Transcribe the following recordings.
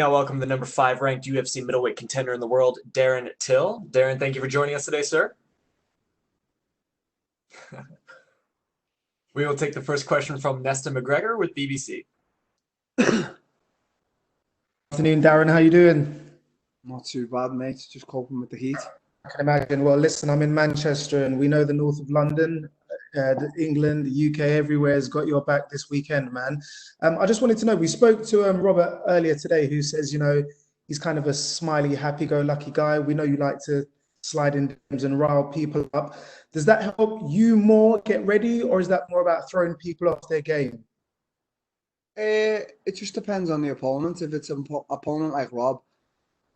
now welcome the number 5 ranked UFC middleweight contender in the world, Darren Till. Darren, thank you for joining us today, sir. We will take the first question from Nesta McGregor with BBC. Afternoon, Darren. How you doing? Not too bad, mate. Just coping with the heat. I can imagine. Well, listen, I'm in Manchester, and we know the north of London, England, the UK, everywhere has got your back this weekend, man. I just wanted to know, we spoke to Robert earlier today, who says, you know, he's kind of a smiley, happy-go-lucky guy. We know you like to slide in games and rile people up. Does that help you more get ready, or is that more about throwing people off their game? It just depends on the opponent. If it's an opponent like Rob,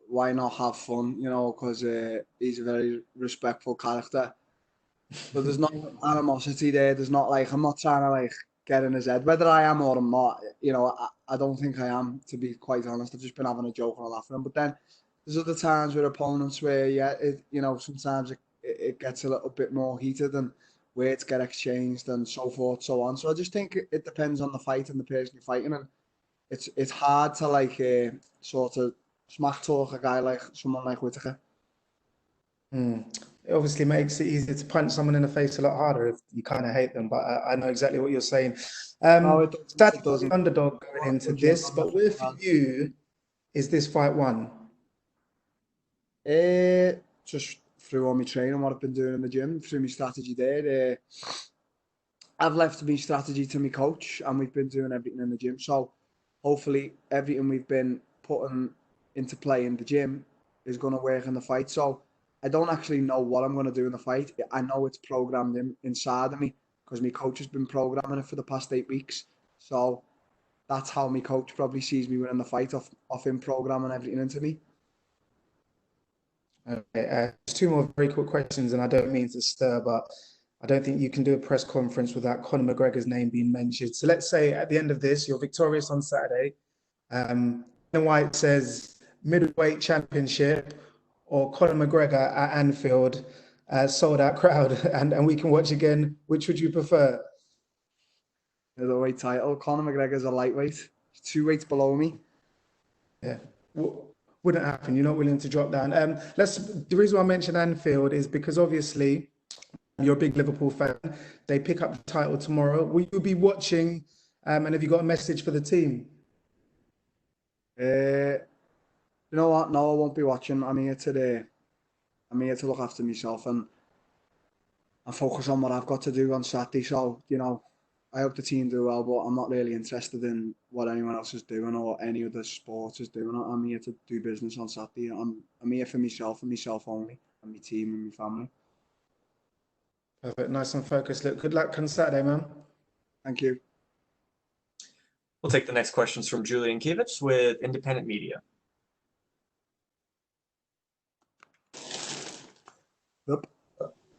why not have fun, you know, because he's a very respectful character. But there's no animosity there. There's not like, I'm not trying to like get in his head. Whether I am or I'm not, you know, I don't think I am, to be quite honest. I've just been having a joke and a laugh at him. But then there's other times with opponents where, yeah, you know, sometimes it gets a little bit more heated and words get exchanged and so forth, so on. So I just think it depends on the fight and the person you're fighting. And it's hard to like sort of smack talk a guy like someone like Whitaker. It obviously makes it easier to punch someone in the face a lot harder if you kind of hate them, but I know exactly what you're saying. That was an underdog going into this, but where for you is this fight won? Just through all my training, what I've been doing in the gym, through my strategy there. I've left my strategy to my coach, and we've been doing everything in the gym. So hopefully everything we've been putting into play in the gym is going to work in the fight. So I don't actually know what I'm going to do in the fight. I know it's programmed inside of me because my coach has been programming it for the past 8 weeks. So that's how my coach probably sees me winning the fight, off him programming everything into me. Okay, two more very quick questions, and I don't mean to stir, but I don't think you can do a press conference without Conor McGregor's name being mentioned. So let's say at the end of this, you're victorious on Saturday. And White says middleweight championship, or Conor McGregor at Anfield, sold out crowd, and we can watch again. Which would you prefer? Middleweight title. Conor McGregor's a lightweight. He's 2 weights below me. Yeah. Wouldn't happen. You're not willing to drop down. The reason why I mentioned Anfield is because obviously you're a big Liverpool fan. They pick up the title tomorrow. Will you be watching? And have you got a message for the team? You know what? No, I won't be watching. I'm here to look after myself and focus on what I've got to do on Saturday. So, you know, I hope the team do well, but I'm not really interested in what anyone else is doing or any other sports is doing. I'm here to do business on Saturday. I'm here for myself and myself only, and my team and my family. Perfect. Nice and focused. Look, good luck on Saturday, man. Thank you. We'll take the next questions from Julian Kiewicz with Independent Media. Yep.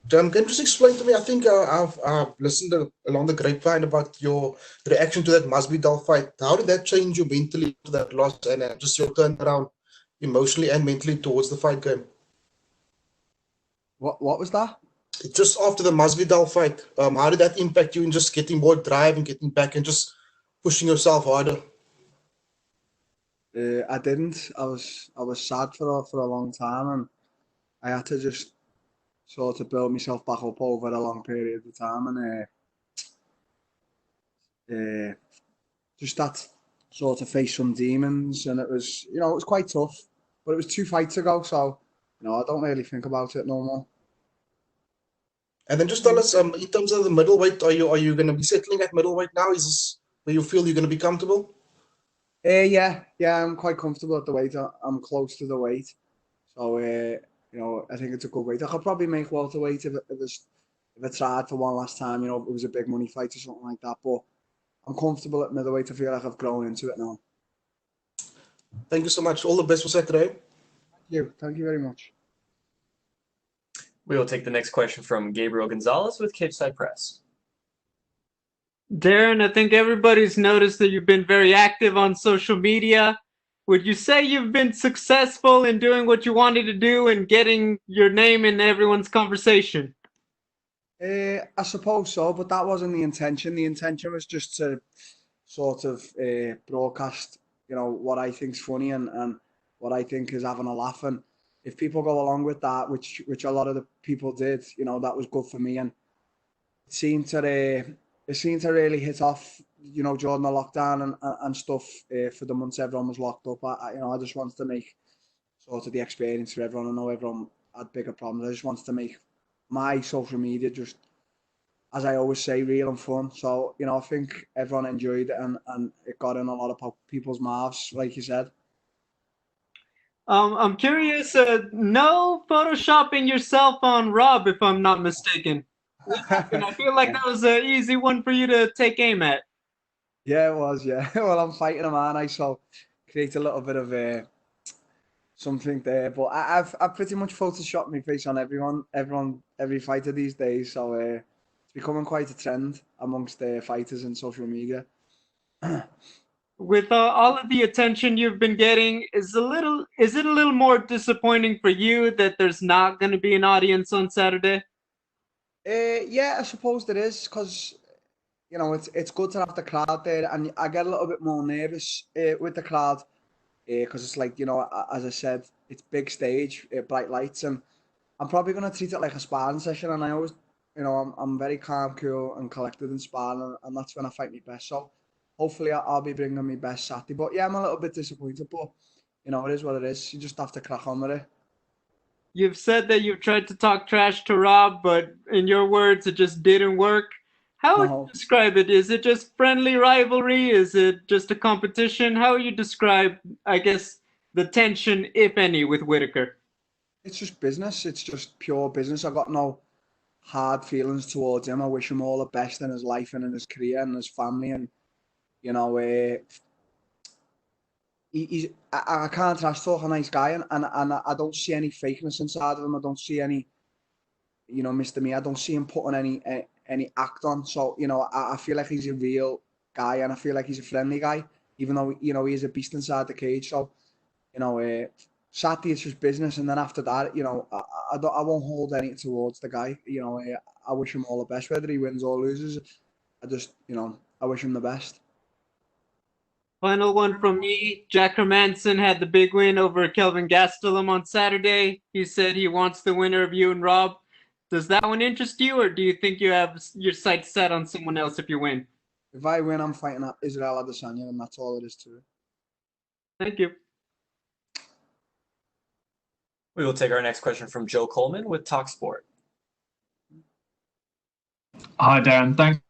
Can you just explain to me? I think I've listened along the grapevine about your reaction to that Masvidal fight. How did that change you mentally to that loss and just your turnaround emotionally and mentally towards the fight game? What was that? Just after the Masvidal fight, how did that impact you in just getting more drive and getting back and just pushing yourself harder? I didn't. I was sad for a long time, and I had to just sort of build myself back up over a long period of time, and just that sort of face some demons, and it was, you know, it was quite tough, but it was 2 fights ago, so, you know, I don't really think about it no more. And then just tell us, in terms of the middleweight, are you going to be settling at middleweight now? Is this where you feel you're going to be comfortable? Yeah, I'm quite comfortable at the weight. I'm close to the weight, so you know, I think it's a good weight. I could probably make welterweight if I tried for one last time. You know, if it was a big money fight or something like that. But I'm comfortable at middleweight. I feel like I've grown into it now. Thank you so much. All the best for Saturday. Thank you very much. We will take the next question from Gabriel Gonzalez with Cageside Press. Darren, I think everybody's noticed that you've been very active on social media. Would you say you've been successful in doing what you wanted to do and getting your name in everyone's conversation? I suppose so, but that wasn't the intention. The intention was just to sort of broadcast, you know, what I think's funny and what I think is having a laugh. And if people go along with that, which a lot of the people did, you know, that was good for me. And it seemed to really hit off, you know, during the lockdown and stuff for the months everyone was locked up. I just wanted to make sort of the experience for everyone. I know everyone had bigger problems. I just wanted to make my social media just, as I always say, real and fun. So, you know, I think everyone enjoyed it and it got in a lot of people's mouths, like you said. I'm curious, no photoshopping yourself on Rob, if I'm not mistaken. And I feel like that was an easy one for you to take aim at. Yeah, it was, yeah. Well, I'm fighting him, aren't I? So create a little bit of something there. But I've pretty much photoshopped my face on every fighter these days. So it's becoming quite a trend amongst the fighters in social media. With all of the attention you've been getting, is it a little more disappointing for you that there's not going to be an audience on Saturday? Yeah, I suppose there is, because you know it's good to have the crowd there, and I get a little bit more nervous with the crowd because it's like, you know, as I said, it's big stage, bright lights, and I'm probably going to treat it like a sparring session. And I always, you know, I'm very calm, cool, and collected in sparring, and that's when I fight my best. So hopefully I'll be bringing my best Saturday. But yeah, I'm a little bit disappointed, but you know, it is what it is. You just have to crack on with it. You've said that you've tried to talk trash to Rob, but in your words, it just didn't work. How would you describe it? Is it just friendly rivalry? Is it just a competition? How would you describe, I guess, the tension, if any, with Whitaker? It's just business. It's just pure business. I've got no hard feelings towards him. I wish him all the best in his life and in his career and his family. And, you know, I can't trash talk a nice guy, and I don't see any fakeness inside of him. I don't see any, you know, Mr. Me. I don't see him putting any act on. So, you know, I feel like he's a real guy, and I feel like he's a friendly guy, even though, you know, he is a beast inside the cage. So, you know, Saturday it's just business, and then after that, you know, I won't hold anything towards the guy. You know, I wish him all the best, whether he wins or loses. I just, you know, I wish him the best. Final one from me. Jack Hermanson had the big win over Kelvin Gastelum on Saturday. He said he wants the winner of you and Rob. Does that one interest you, or do you think you have your sights set on someone else if you win? If I win, I'm fighting Israel Adesanya, and that's all it is to it. Thank you. We will take our next question from Joe Coleman with TalkSport. Hi, Darren. Thanks.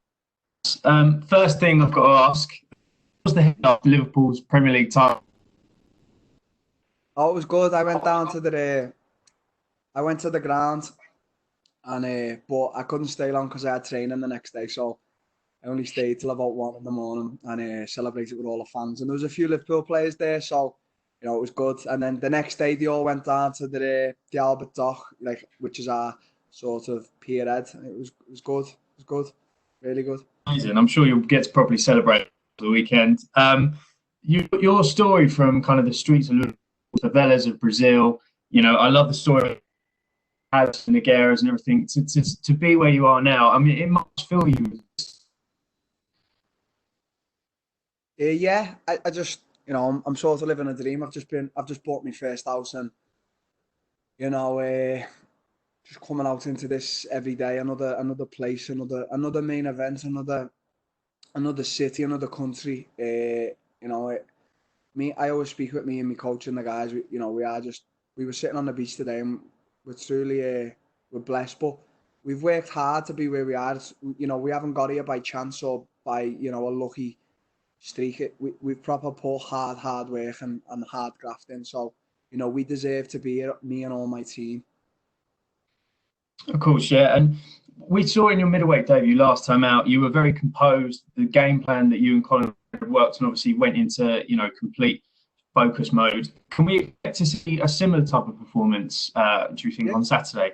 First thing I've got to ask, what was the hit of Liverpool's Premier League title? Oh, it was good. I went down to the ground, and but I couldn't stay long because I had training the next day. So I only stayed till about 1 in the morning and celebrated with all the fans. And there was a few Liverpool players there, so you know, it was good. And then the next day, they all went down to the Albert Dock, like, which is our sort of pierhead. It was good. It was good. Really good. Amazing. I'm sure you'll get to properly celebrate the weekend. Your story from kind of the streets of Liverpool, favelas of Brazil. You know, I love the story of Alisson, Nigueras and everything. To be where you are now, I mean, it must fill you. Yeah, I just, you know, I'm sort of living a dream. I've just bought my first house, and you know, just coming out into this every day, another place, another main event, another city, another country. You know, I always speak with me and my coach and the guys. You know, we were sitting on the beach today, and we're truly we're blessed, but we've worked hard to be where we are. You know, we haven't got here by chance or by, you know, a lucky streak. We've proper put hard work and hard grafting. So, you know, we deserve to be here, me and all my team. Of course, yeah. And we saw in your middleweight debut last time out, you were very composed. The game plan that you and Colin worked on obviously went into, you know, complete focus mode. Can we expect to see a similar type of performance, do you think, on Saturday?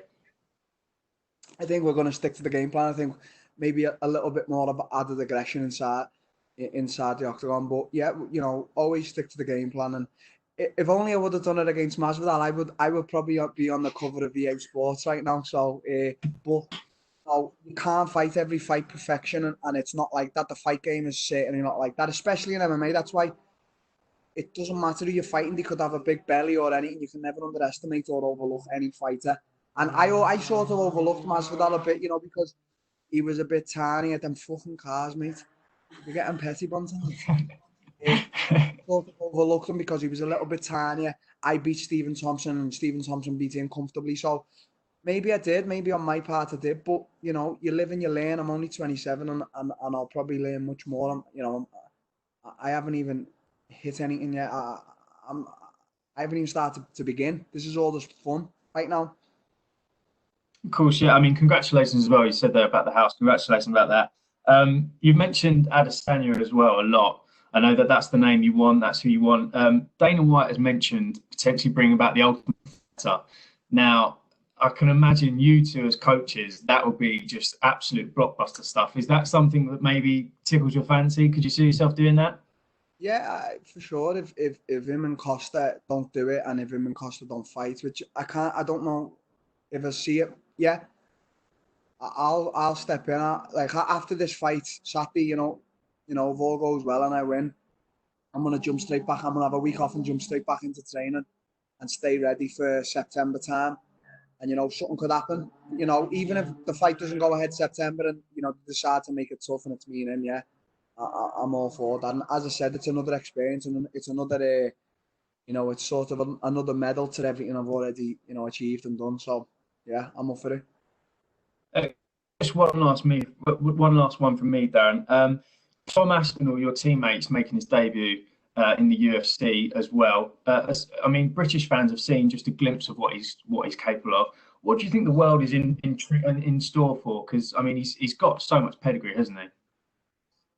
I think we're going to stick to the game plan. I think maybe a little bit more of added aggression inside the octagon. But yeah, you know, always stick to the game plan. And if only I would have done it against Masvidal, I would probably be on the cover of EA Sports right now. So, but no, you can't fight every fight perfection, and it's not like that. The fight game is certainly not like that, especially in MMA. That's why it doesn't matter who you're fighting. They could have a big belly or anything. You can never underestimate or overlook any fighter. And I sort of overlooked Masvidal a bit, you know, because he was a bit tiny at them fucking cars, mate. You're getting petty, Bunton. Sort of overlooked him because he was a little bit tinier. I beat Stephen Thompson, and Stephen Thompson beat him comfortably. So maybe I did, maybe on my part I did. But, you know, you live and you learn. I'm only 27 and I'll probably learn much more. You know, I haven't even hit anything yet. I haven't even started to begin. This is all just fun right now. Of course, yeah. I mean, congratulations as well. You said there about the house. Congratulations about that. You've mentioned Adesanya as well a lot. I know that that's the name you want. That's who you want. Dana White has mentioned potentially bringing back the Ultimate Fighter. Now, I can imagine you two as coaches, that would be just absolute blockbuster stuff. Is that something that maybe tickles your fancy? Could you see yourself doing that? Yeah, for sure. If him and Costa don't do it, and if him and Costa don't fight, which I don't know if I see it. Yeah, I'll step in. Like after this fight Saturday, you know, if all goes well and I win, I'm gonna jump straight back. I'm gonna have a week off and jump straight back into training and stay ready for September time. And you know, something could happen. You know, even if the fight doesn't go ahead September, and you know, decide to make it tough and it's me and him, yeah, I'm all for that. And as I said, it's another experience and it's another, you know, it's sort of another medal to everything I've already, you know, achieved and done. So yeah, I'm up for it. Just one last one from me, Darren. Tom Aspinall, your teammate's making his debut in the UFC as well. I mean, British fans have seen just a glimpse of what he's capable of. What do you think the world is in store for? Because I mean, he's got so much pedigree, hasn't he?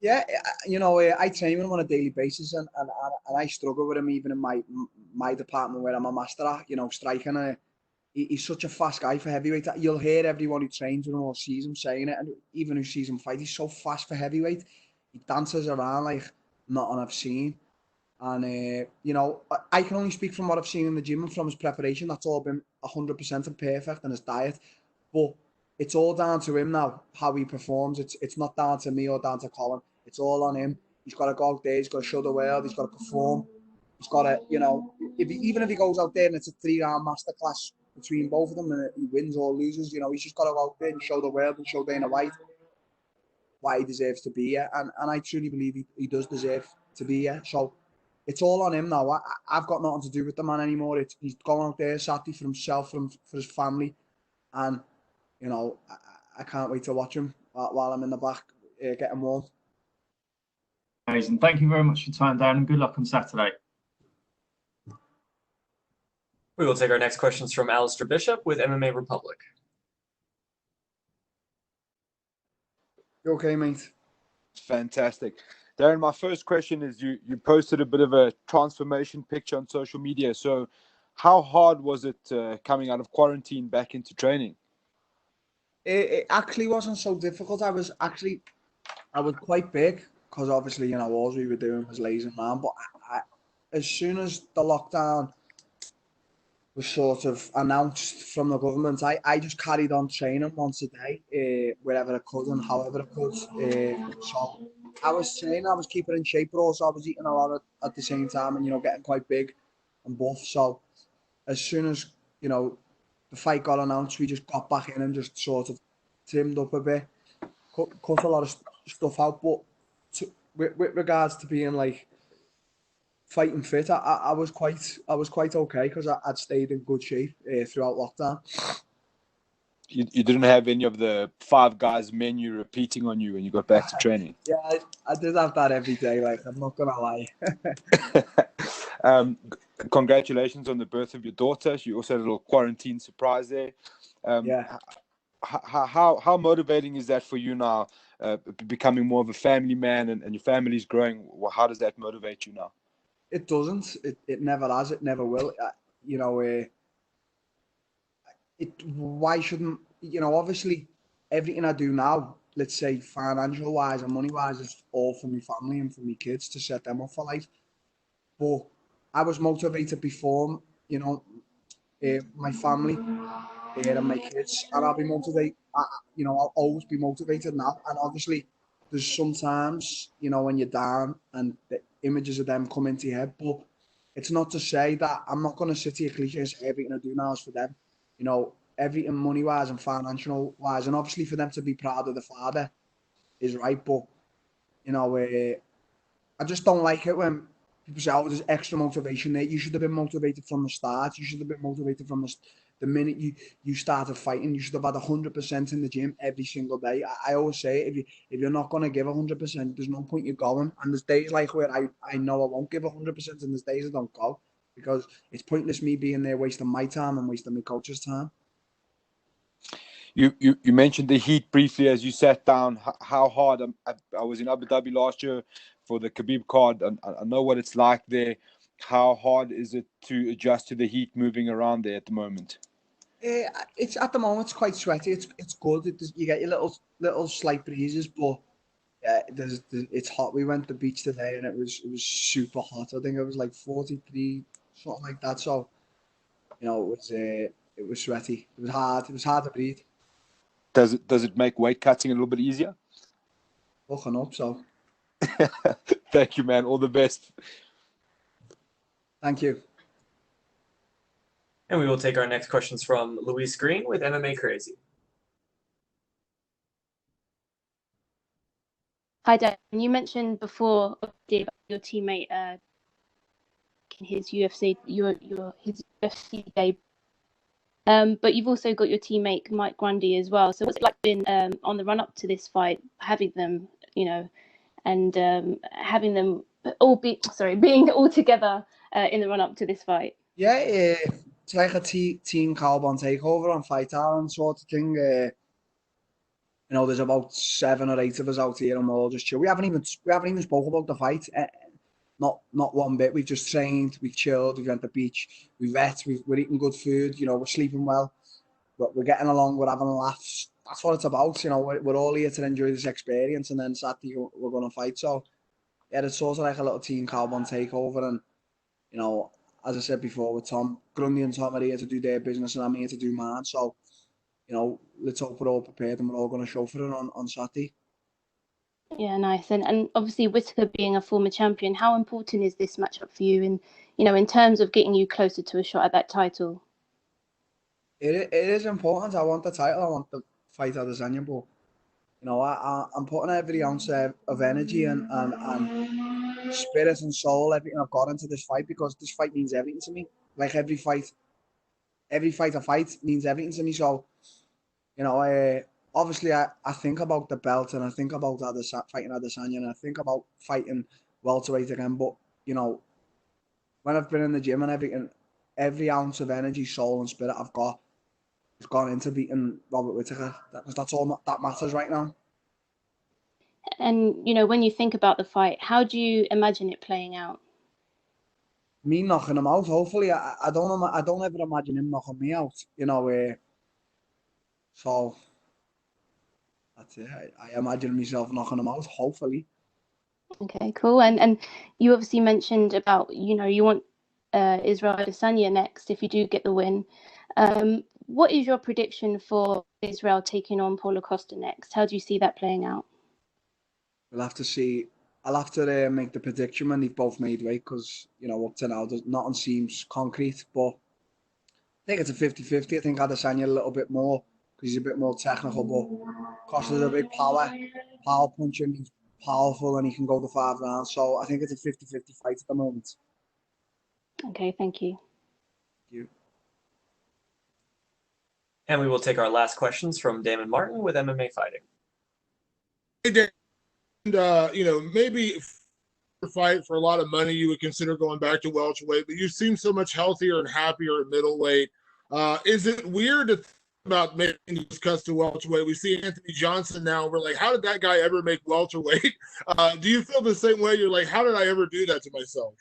Yeah, you know, I train with him on a daily basis, and I struggle with him even in my department where I'm a master at. You know, striking. He's such a fast guy for heavyweight. You'll hear everyone who trains with him or sees him saying it, and even who sees him fight, he's so fast for heavyweight. He dances around like nothing I've seen. And, you know, I can only speak from what I've seen in the gym and from his preparation. That's all been 100% and perfect, and his diet. But it's all down to him now, how he performs. It's not down to me or down to Colin. It's all on him. He's got to go out there. He's got to show the world. He's got to perform. He's got to, you know, even if he goes out there and it's a 3-round masterclass between both of them and he wins or loses, you know, he's just got to go out there and show the world and show Dana White why he deserves to be here. And I truly believe he does deserve to be here. So it's all on him now. I've got nothing to do with the man anymore. He's going out there Saturday for himself, for his family. And, you know, I can't wait to watch him while I'm in the back getting warm. Amazing. Thank you very much for your time, Darren, and good luck on Saturday. We will take our next questions from Alistair Bishop with MMA Republic. You okay, mate? Fantastic. Darren, my first question is you posted a bit of a transformation picture on social media. So how hard was it coming out of quarantine back into training? It actually wasn't so difficult. I was quite big because obviously, you know, all we were doing was lazing around. But as soon as the lockdown was sort of announced from the government, I just carried on training once a day, wherever I could and however I could. So I was training, I was keeping in shape, but also I was eating a lot at the same time and, you know, getting quite big and buff. So as soon as, you know, the fight got announced, we just got back in and just sort of trimmed up a bit, cut a lot of stuff out. But with regards to being like fighting fit, I was quite okay because I'd stayed in good shape throughout lockdown. You didn't have any of the Five Guys menu repeating on you when you got back to training? Yeah, I did have that every day, like, I'm not going to lie. Congratulations on the birth of your daughter. You also had a little quarantine surprise there. Yeah. How motivating is that for you now, becoming more of a family man and your family's growing? Well, how does that motivate you now? It doesn't. It never has. It never will. You know, why shouldn't, you know, obviously everything I do now, let's say financial wise and money wise, is all for my family and for my kids to set them up for life. But I was motivated before, you know, my family and my kids, and I'll be motivated, you know, I'll always be motivated now. And obviously there's sometimes, you know, when you're down and the images of them come into your head, but it's not to say that I'm not going to sit here cliche and say everything I do now is for them. You know, everything money-wise and financial-wise, and obviously for them to be proud of the father is right. But, you know, I just don't like it when people say, oh, there's extra motivation there. You should have been motivated from the start. You should have been motivated from the minute you started fighting. You should have had 100% in the gym every single day. I always say, if you're not going to give 100%, there's no point you going. And there's days like where I know I won't give 100%, and there's days I don't go, because it's pointless me being there wasting my time and wasting my coach's time. You mentioned the heat briefly as you sat down. How hard? I was in Abu Dhabi last year for the Khabib card, and I know what it's like there. How hard is it to adjust to the heat moving around there at the moment? It's at the moment it's quite sweaty. It's good. You get your little slight breezes, but it's hot. We went to the beach today and it was super hot. I think it was like 43, something like that. So, you know, it was sweaty. It was hard. It was hard to breathe. Does it make weight cutting a little bit easier? Looking up, so. Thank you, man. All the best. Thank you. And we will take our next questions from Luis Green with MMA Crazy. Hi, Dan. You mentioned before about your teammate his UFC debut. But you've also got your teammate Mike Grundy as well. So what's it like been on the run up to this fight, having them, you know, and having them being all together in the run up to this fight? Yeah, it's like a team Carbon takeover on Fight Island sort of thing. You know, there's about 7 or 8 of us out here, and we're all just chill. We haven't even spoke about the fight. Not one bit. We've just trained, we've chilled, we've went to the beach, we've ate, we're eating good food, you know, we're sleeping well, we're getting along, we're having laughs. That's what it's about, you know, we're all here to enjoy this experience, and then Saturday we're going to fight. So, yeah, it's sort of like a little team Carbon takeover, and, you know, as I said before, with Tom, Grundy and Tom are here to do their business, and I'm here to do mine. So, you know, let's hope we're all prepared and we're all going to show for it on Saturday. Yeah, nice. And obviously Whitaker being a former champion, how important is this matchup for you in terms of getting you closer to a shot at that title? It is important. I want the title. I want to fight Adesanya, but, you know, I'm putting every ounce of energy and spirit and soul, everything I've got into this fight, because this fight means everything to me. Like every fight I fight means everything to me. So, you know, obviously I think about the belt, and I think about fighting Adesanya, and I think about fighting welterweight again. But, you know, when I've been in the gym and everything, every ounce of energy, soul and spirit I've got has gone into beating Robert Whitaker. That's all that matters right now. And, you know, when you think about the fight, how do you imagine it playing out? Me knocking him out, hopefully. I don't ever imagine him knocking me out, you know. So that's it. I imagine myself knocking him out, hopefully. Okay, cool. And you obviously mentioned about, you know, you want Israel Adesanya next if you do get the win. What is your prediction for Israel taking on Paulo Costa next? How do you see that playing out? We'll have to see. I'll have to make the prediction when they've both made weight, because, you know, up to now, nothing seems concrete. But I think it's a 50-50. I think Adesanya a little bit more, because he's a bit more technical. But Costa's a big power puncher, and he's powerful, and he can go to 5 rounds. So I think it's a 50-50 fight at the moment. Okay, thank you. Thank you. And we will take our last questions from Damon Martin with MMA Fighting. Hey, Dan. You know, maybe fight for a lot of money, you would consider going back to welterweight, but you seem so much healthier and happier at middleweight. Is it weird to think about making these cuts to welterweight? We see Anthony Johnson now. We're like, how did that guy ever make welterweight? Do you feel the same way? You're like, how did I ever do that to myself?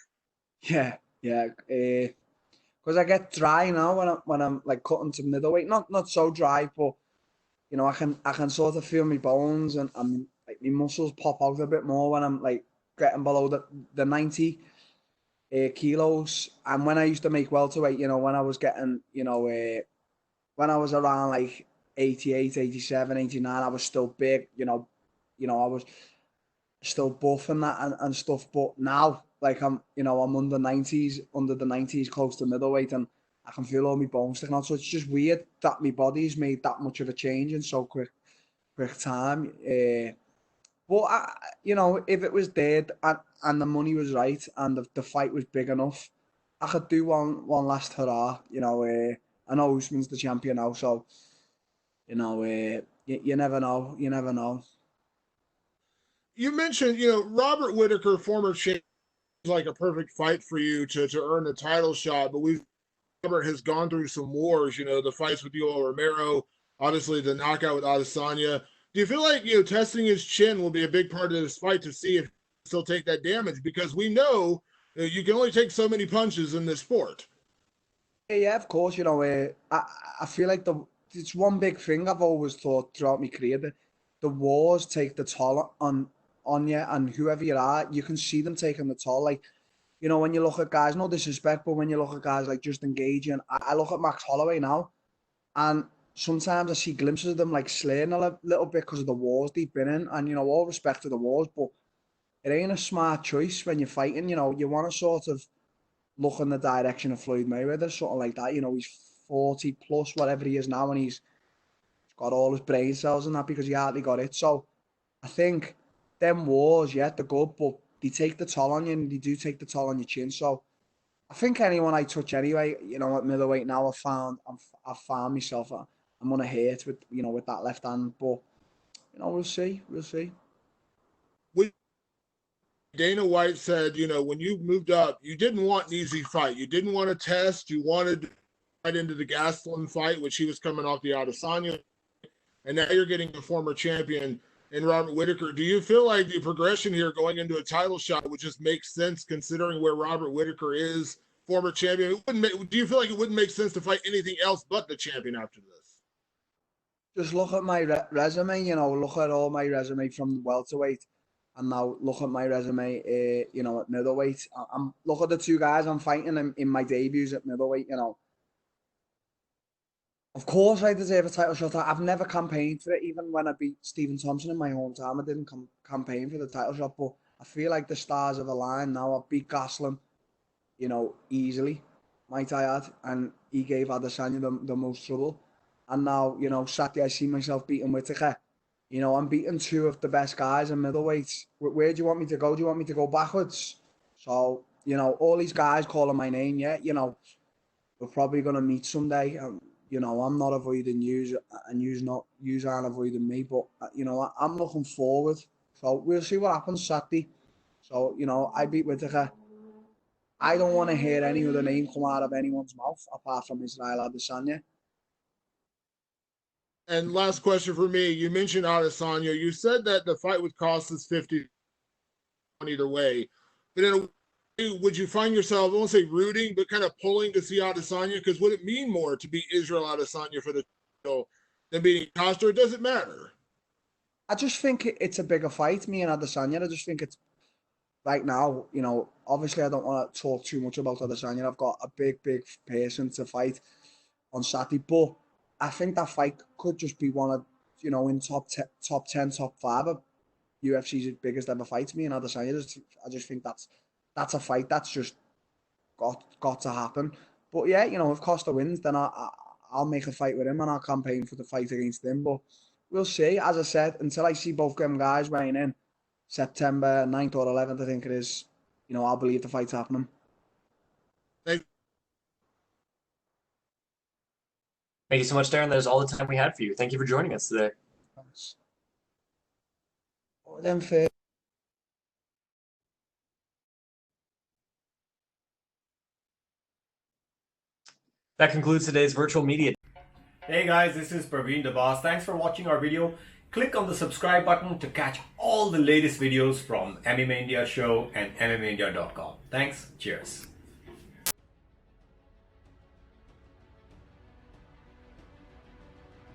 Yeah. Because I get dry now when I'm like cutting to middleweight. Not so dry, but, you know, I can sort of feel my bones, and like my muscles pop out a bit more when I'm like getting below the 90 kilos. And when I used to make welterweight, you know, when I was getting, you know, when I was around like 88, 87, 89, I was still big, you know, I was still buff and that and stuff. But now like I'm under the 90s, close to middleweight, and I can feel all my bones sticking out. So it's just weird that my body's made that much of a change in so quick time. But if it was dead and the money was right and the fight was big enough, I could do one last hurrah. I know Usman's the champion now, so you never know. You never know. You mentioned, Robert Whitaker, former champion, is like a perfect fight for you to earn the title shot. But Robert has gone through some wars. The fights with Yoel Romero, obviously the knockout with Adesanya. Do you feel like testing his chin will be a big part of this fight to see if he can still take that damage? Because we know you can only take so many punches in this sport. Yeah, of course. I feel like it's one big thing I've always thought throughout my career, that the wars take the toll on you, and whoever you are, you can see them taking the toll. Like, when you look at guys, no disrespect, but when you look at guys like Justin Gage, and I look at Max Holloway now, and sometimes I see glimpses of them like slaying a little bit because of the wars they've been in, and all respect to the wars, but it ain't a smart choice when you're fighting. You want to sort of look in the direction of Floyd Mayweather, something like that. He's 40 plus, whatever he is now, and he's got all his brain cells and that because he hardly got it. So I think them wars, yeah, they're good, but they take the toll on you, and they do take the toll on your chin. So I think anyone I touch anyway, at middleweight now, I've found myself, I'm gonna hit with with that left hand, but we'll see. Dana White said, when you moved up, you didn't want an easy fight. You didn't want to test. You wanted to fight into the Gastelum fight, which he was coming off the Adesanya, and now you're getting a former champion in Robert Whitaker. Do you feel like the progression here going into a title shot would just make sense considering where Robert Whitaker is, former champion? Do you feel like it wouldn't make sense to fight anything else but the champion after this? Just look at my resume, look at all my resume from welterweight, and now look at my resume, at middleweight. Look at the two guys I'm fighting in my debuts at middleweight. Of course, I deserve a title shot. I've never campaigned for it, even when I beat Stephen Thompson in my hometown. I didn't campaign for the title shot, but I feel like the stars have aligned now. I beat Gastelum, easily, might I add, and he gave Adesanya the most trouble. And now, Saturday I see myself beating Whitaker. I'm beating two of the best guys in middleweight. Where do you want me to go? Do you want me to go backwards? So, all these guys calling my name, yeah, we're probably going to meet someday. I'm not avoiding you, and you aren't avoiding me, but, I'm looking forward. So we'll see what happens Saturday. So, I beat Whitaker. I don't want to hear any other name come out of anyone's mouth apart from Israel Adesanya. And last question for me, you mentioned Adesanya. You said that the fight would cost us 50 either way. But in a way, would you find yourself, I won't say rooting, but kind of pulling to see Adesanya? Because would it mean more to beat Israel Adesanya for the title than beating Costa? It doesn't matter. I just think it's a bigger fight, me and Adesanya. I just think it's, right now, obviously I don't want to talk too much about Adesanya. I've got a big person to fight on Saturday, but I think that fight could just be one of, in top 10, top 5 of UFC's biggest ever fights. Me and Adesanya, I just think that's a fight that's just got to happen. But yeah, if Costa wins, then I'll make a fight with him and I'll campaign for the fight against him. But we'll see. As I said, until I see both them guys weighing in September 9th or 11th, I think it is, I'll believe the fight's happening. Thank you so much, Darren. That is all the time we had for you. Thank you for joining us today. Thanks. Oh, then fair. That concludes today's virtual media. Hey guys, this is Praveen the Boss. Thanks for watching our video. Click on the subscribe button to catch all the latest videos from MMA India Show and MMAindia.com. Thanks. Cheers.